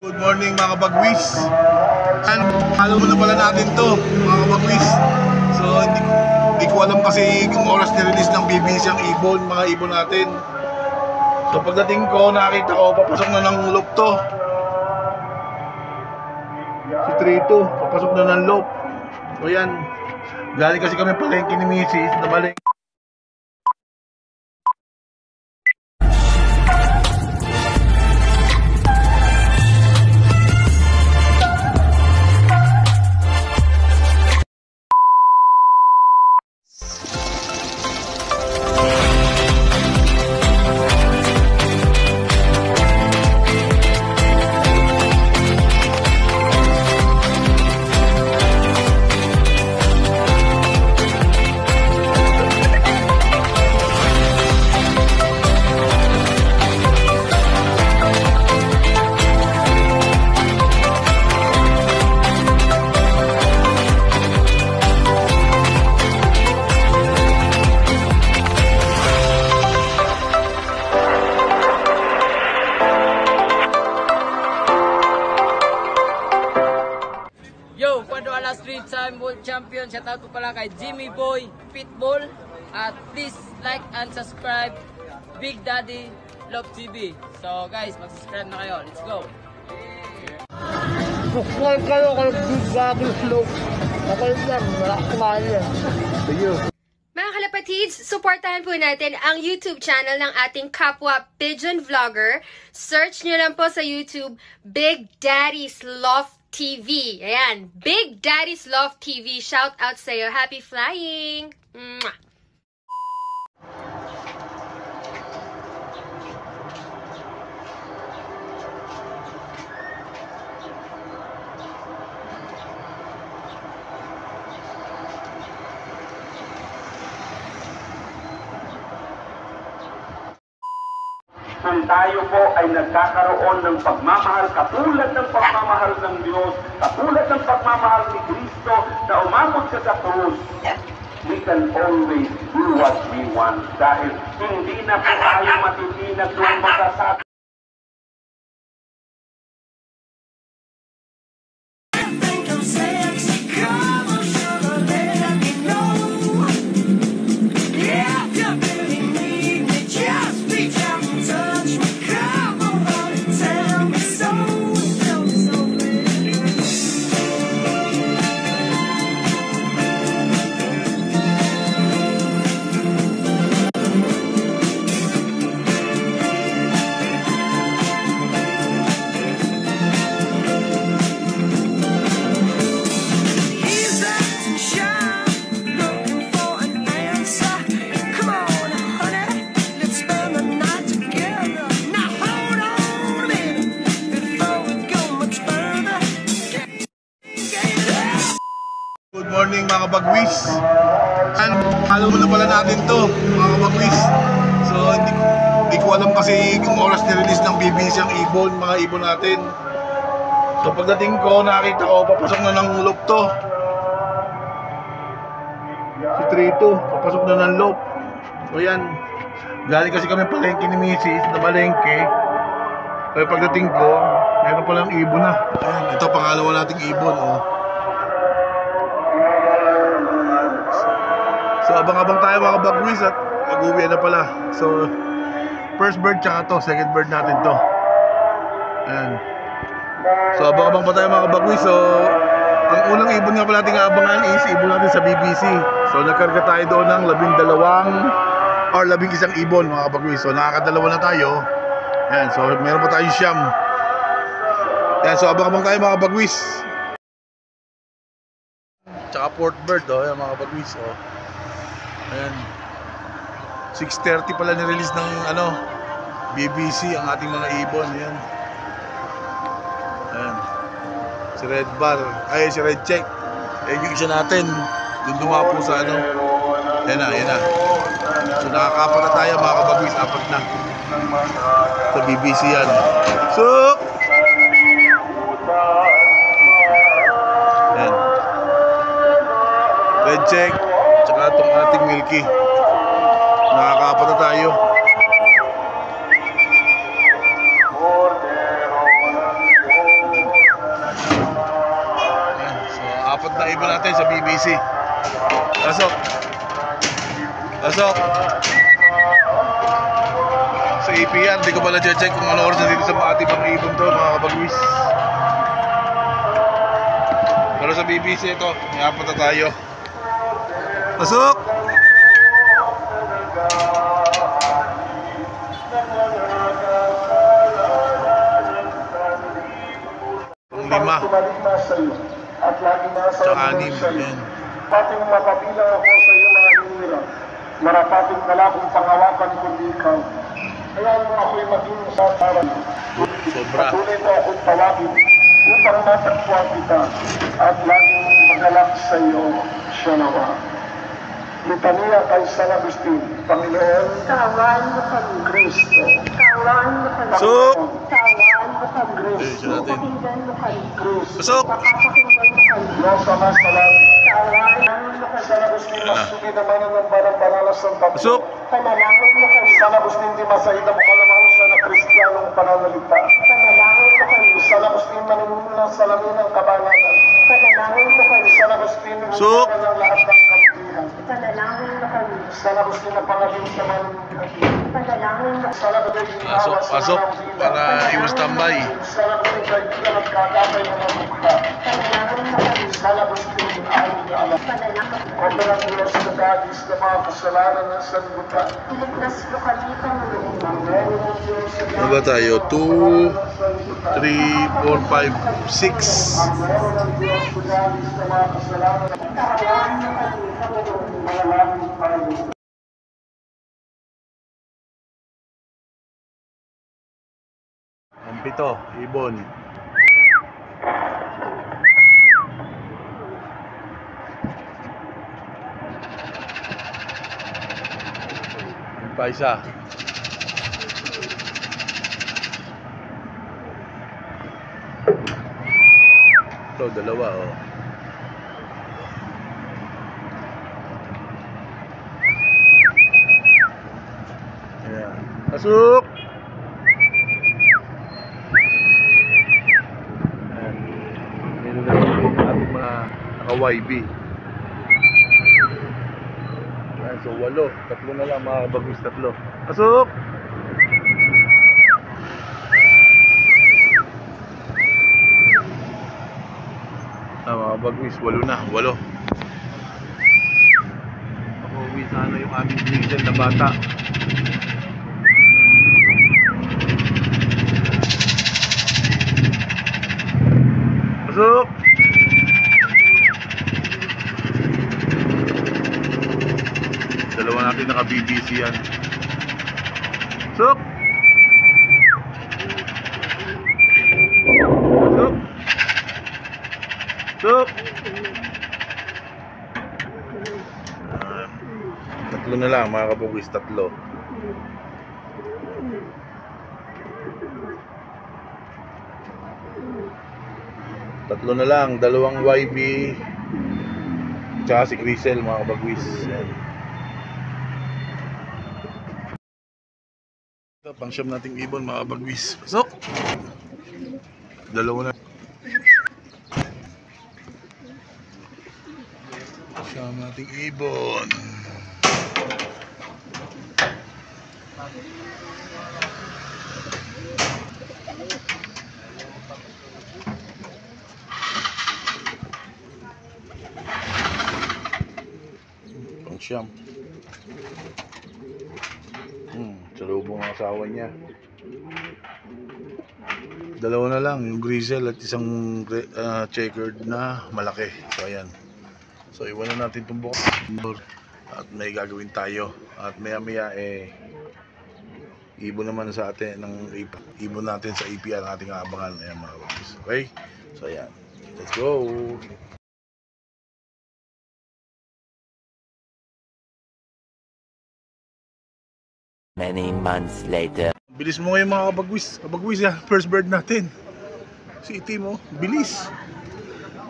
Good morning mga kabagwis. Follow mo na pala natin to mga kabagwis. So hindi ko alam kasi kung oras ni-release ng BBC ang ibon, mga ibon natin. So pagdating ko, nakita ko papasok na ng loop to. Si Trito, papasok na ng loop. So yan, galing kasi kami palengke ni Mrs. na balik. Street Time World Champion. Shout out ko pala kay Jimmy Boy Pitbull. At please like and subscribe Big Daddy Love TV. So guys, mag-subscribe na kayo. Let's go. Subscribe kayo kay Big Daddy Love. Okay lang, malakas kumain yan. Sige. Mga kalapatids, supportahan po natin ang YouTube channel ng ating kapwa Pigeon Vlogger. Search nyo lang po sa YouTube, Big Daddy's Love TV. Ayan, Big Daddy's Love TV. Shout out sa'yo. Happy flying! Mwah! Kung tayo po ay nagkakaroon ng pagmamahal katulad ng pagmamahal ng Diyos, katulad ng pagmamahal ni Kristo na umabot siya sa krus, we can always do what we want dahil hindi na po tayo matitinag doon magsasabi. Good morning mga kabagwis. Follow mo na pala natin to mga kabagwis. So hindi ko alam kasi kung oras ni-release ng BBC ang ibon, mga ibon natin. So pagdating ko, nakita ko papasok na ng loop to. Si Trito, papasok na ng loop. So yan, galing kasi kami palengke ni Mrs. na balengke. Kaya pagdating ko, meron palang ibon na. Ayan, ito pangalawa nating ibon, oh. So abang-abang tayo mga kabagwis at mag-uwi na pala. So first bird tsaka to, second bird natin to. Ayan. So abang-abang pa tayo mga kabagwis. So ang unang ibon nga pala natin abangan is ibon natin sa BBC. So nagkarga tayo doon ng 11 ibon mga kabagwis. So nakakadalawa na tayo. Ayan, so meron pa tayong siyam. Ayan, so abang-abang tayo mga kabagwis. Tsaka fourth bird, oh, ayan mga kabagwis, oh. Ayan, 6:30 pala ni-release ng BBC ang ating mga ibon. Ayan. Ayan. Si Red Bar, ay si Red Check. Ayan yung isa natin. Doon dumapo sa Ayan na, ayan na. So nakakapat na tayo mga kabagwis, apat na. Sa BBC yan. So ayan. Red Check. Tsaka itong ating Milky. Nakakapat na tayo. ibon natin sa BBC. Pasok. Pasok. Sa APR, di ko pala check kung ano oras na dito sa Makati pang ibon to, mga kabagwis. Pero sa BBC ito, may apat na tayo. Pasok! Pang-lima. At lagi nasa Tsaka anim. Yan. Pating mapabilang ako sa iyo mga hinirang. Marapating wala akong pangawakan kundi ikaw. Kaya mo ako'y maging sa taran. Sobra. Patuloy mo akong tawagin upang matagpuan kita at laging magalak sa iyo siya nawa. Litania kay San Agustin, Panginoon, tawan mo kami, Kristo. Tawan mo kami, Pasok! tawan mo kami, Kristo. Ayun, natin. Pakinggan mo kami, Kristo. Pasok! Pakinggan mo kami, Diyos Ama sa langit. Tawan mo kami, San Agustin, masugi naman ng barang-baralas ng tatlo. Pasok! Panalangin mo kami, San Agustin, di masahida mo kalamang sa na Kristiyanong pananalita. Panalangin mo kami, San Agustin, manununang salamin ng kabanalan. Panalangin mo kami, San Agustin, Pasok! ng lahat ng kabutihan. Panalangin mo kami, San Agustin, na pangalim sa manununang. Panalangin mo, San Agustin, Pasok, pasok, para iwas tambay. San Agustin, kaibigan at kakapay ng mga mukha. Panalangin mo kami, San Agustin, alam na alam. Open ang Diyos na dagis na mga kasalanan ng sanbutan. Iligtas mo kami, Panginoon. Ang meron ng Diyos sa Ano ba tayo? 2, 3, 4, 5, 6. ang meron ng Diyos sa dagis na mga kasalanan. Tawan mo kami, Panginoon. Manalangin tayo. Ang pito, ibon. Ang pa isa. Ito, dalawa, oh. Ayan. Pasok! Ayan. Nilulagay yung ating mga naka-YB. Ayan, so 8. Tatlo na lang, mga kabagwis, tatlo. Pasok! Mga bagwis, 8 na, 8. Ako uwi sana yung aming diesel na bata. Pasok! Dalawa natin naka-BBC yan. Pasok! Pasok! Pasok! Tatlo na lang mga kabugis, tatlo. Tatlo na lang, dalawang YB tsaka si Crisel, mga kabagwis. Yan. Ito, pang siyam nating ibon, mga kabagwis. Pasok! Dalawa na. Siyam nating ibon. Siyam. Salubong ang asawa niya. Dalawa na lang, yung Grisel at isang checkered na malaki. So ayan. So iwan na natin itong bukas. At may gagawin tayo. At maya maya ibon naman sa atin ng ibon natin sa APR ang ating aabangan. Ayan mga kapatid. Okay? So ayan. Let's go! Many months later. Bilis mo ngayon mga kabagwis ya. First bird natin. Si itim mo, bilis.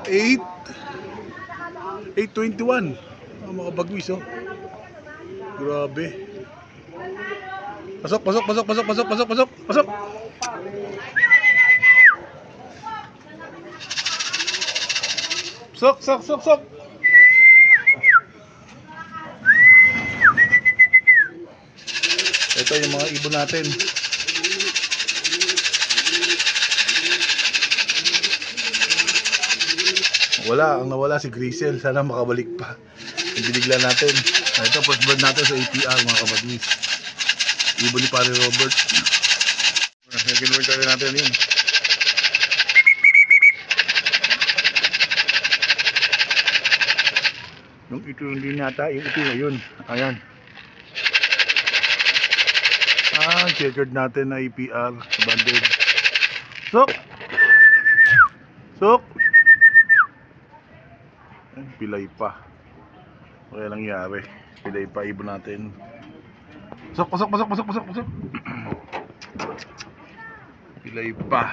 8:21. Mga kabagwis oh. Grabe. Pasok. Sok, sok, sok, sok. Ito yung mga ibon natin. Wala, ang nawala si Grisel. Sana makabalik pa. Yung binigla natin. Ito, first bird natin sa APR, mga kabagwis. Ibon ni Pare Robert. Second bird natin yun. Yung ito hindi nata, yung ito na yun. Ayan. Checkered natin na APR. Banded. Sok! Sok! Pilay pa. Kaya nangyari. Pilay pa ibon natin. Pasok, pasok, pasok, pasok, pasok, pasok. Pilay pa.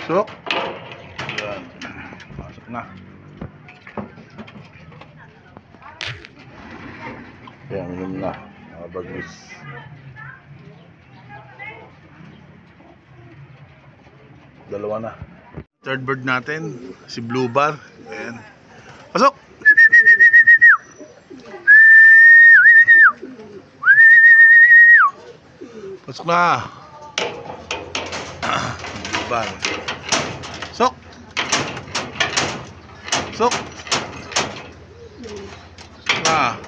Pasok. Yan. Pasok na. Yan, minum na. Nakabagis. Dalawa na. Third bird natin, si Blue Bar. Ayan. Pasok! Pasok na! Blue Bar. Pasok! Pasok! Pasok na!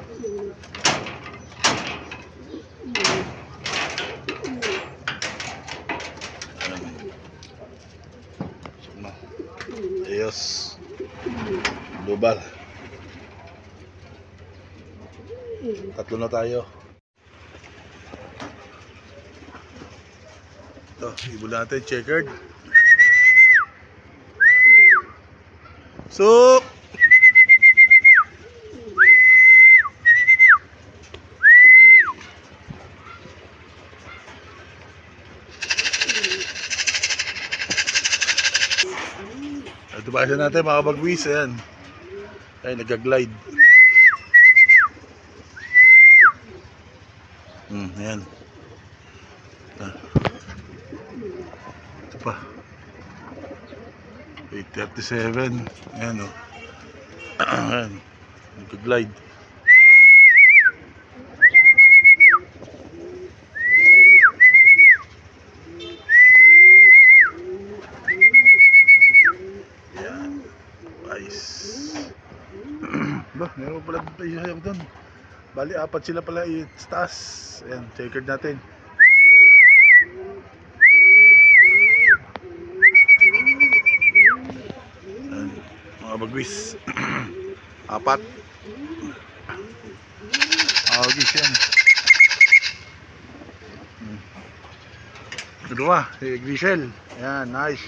Ayos. Global. Tatlo na tayo. Ito, ibon natin, checkered. Sok! Ito pa siya natin mga kabagwis. Ayan. Ay, nag-glide. Ayan. Ito pa. 8:37. Ayan o. Ayan. Nag-glide. Ba, meron pala tayo doon. Bali, 4 sila pala sa taas. Ayan, checkered natin. Ayan, mga bagwis. 4. Bagwis yan. Kedua, si Grisel. Ayan, nice.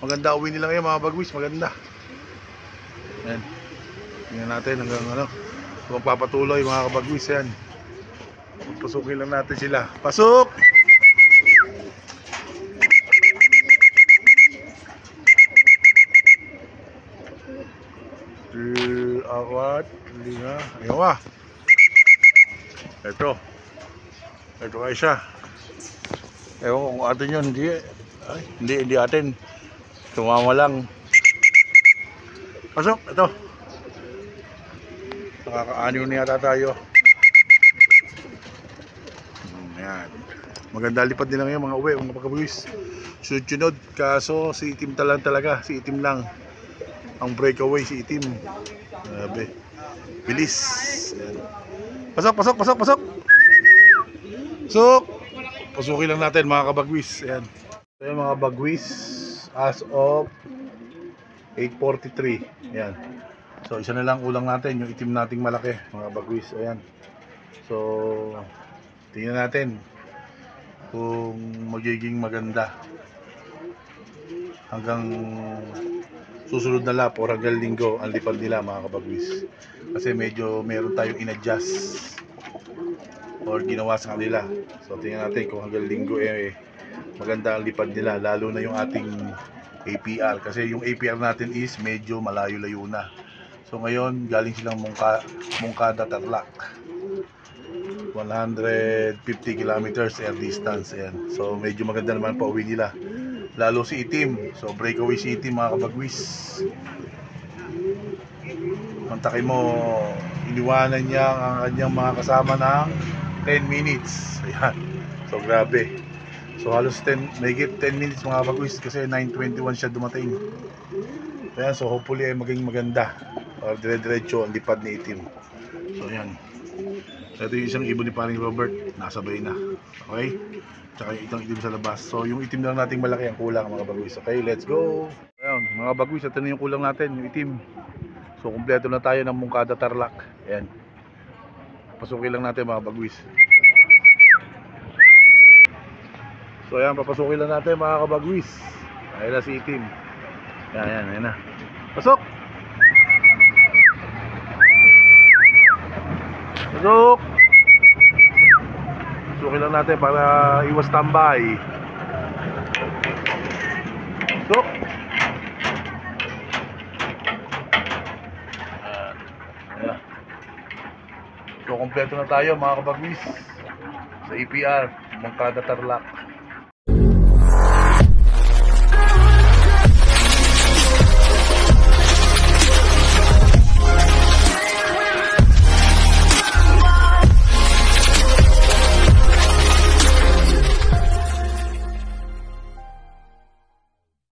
Maganda uwi nila ngayon mga bagwis, maganda. Ayan. Tingnan natin hanggang ano. Kung papatuloy mga kabagwis yan. Pasukin lang natin sila. Pasok! Awat, linga. Ayaw. Ito. Ito ay siya. Ewan kung atin yun. Hindi atin. Tumama lang. Pasok, ito. Nakaka-aniw na yata tayo. Ayan. Maganda lipad nila ngayon mga uwi, mga pagkabulis. Sunod-sunod, kaso si Itim talaga. Si Itim lang. Ang breakaway si Itim. Grabe. Bilis. Ayan. Pasok, pasok, pasok, pasok. Pasok. Pasukin lang natin mga kabagwis. Ayan. Ayan mga bagwis. As of 8:43. Ayan. So isa na lang ulang natin, yung itim nating malaki, mga bagwis. Ayan. So tingnan natin kung magiging maganda hanggang susunod na lap o hanggang linggo ang lipad nila mga kabagwis. Kasi medyo meron tayong in-adjust or ginawa sa kanila. So tingnan natin kung hanggang linggo maganda ang lipad nila, lalo na yung ating APR. Kasi yung APR natin is medyo malayo-layo na. So ngayon, galing silang Mungkada, Tarlac. 150 kilometers air distance. Ayan. So medyo maganda naman pa uwi nila. Lalo si Itim. So breakaway si Itim mga kabagwis. Mantakin mo, iniwanan niya ang kanyang mga kasama ng 10 minutes. Ayan. So grabe. So halos 10 minutes mga kabagwis kasi 9:21 siya dumating. Ayan, so hopefully ay maging maganda. Or dire-diretso ang lipad ni Itim. So ayan. So ito yung isang ibon ni paring Robert, nasabay na. Okay? Tsaka yung itong itim sa labas. So yung itim lang nating malaki ang kulang mga bagwis. Okay, let's go! Ayan, mga bagwis, ito na yung kulang natin, yung itim. So kumpleto na tayo ng Moncada Tarlac. Ayan. Pasukin lang natin mga bagwis. So ayan, papasukin lang natin mga kabagwis. Ayan na si itim. Ayan, ayan na. Pasok! Pasok! Pasukin lang natin para iwas tambay. Pasok! Ayan. So kompleto na tayo mga kabagwis sa EPR Moncada Tarlac.